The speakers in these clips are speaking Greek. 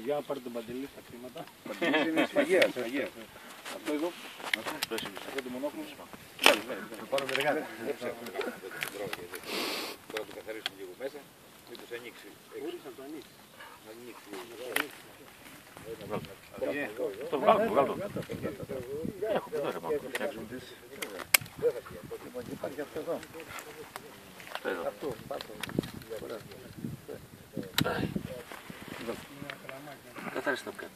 Για να πάρει τον Παντελή στα χρήματα. Παντελής είναι σφαγεία. Αυτό εδώ. Αυτό το μονόκλο. Θα πάρω μερικά. Τώρα το καθαρίσουμε λίγο μέσα. Μήπως ανοίξει. Μπορείς να το ανοίξεις. Το βγάλω. Έχω και τώρα πάνω. Φτιάξουμε τις. Υπάρχει αυτό εδώ. Αυτό, πάρτο. Καθάρισε το κάτω.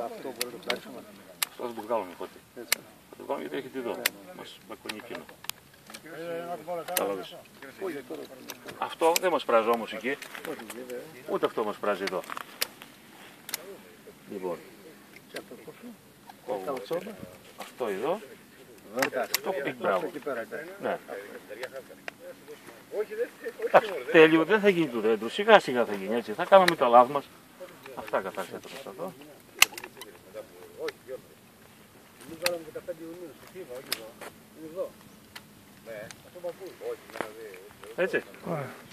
Αυτό μπορεί να το ψάξουμε. Αυτό θα το βγάλουμε πότε. Θα το βγάλουμε γιατί έχετε εδώ. Μας μπακονεί εκείνο. Αυτό δεν μας πράζει όμως εκεί. Ούτε αυτό μας πράζει εδώ. Λοιπόν. Αυτό εδώ. Αυτό μπράβο. Ναι. Τέλειο, δεν θα γίνει το δέντρο. Σιγά σιγά θα γίνει έτσι. Θα κάνουμε το λάθος μας. Αυτά καθάρισα το προστατό. Εμείς βάλαμε 15 Ιουνίου στο Θήβα, όχι εδώ. Είναι εδώ. Ναι, αυτό παππού. Όχι, Έτσι.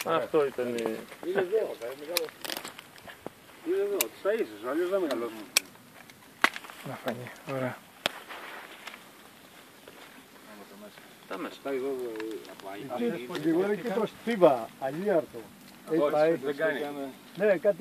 Αυτό ήταν. είναι εδώ. Είναι εδώ, τις ταΐσες, αλλιώς δεν μεγαλώσουν. Να φανεί, ωραία. Τα μέσα. Está εδώ από Άγιο. Λίγο είναι και το Θήβα, αλλιάρτο. Όχι, δεν κάνει. Ναι, κάτι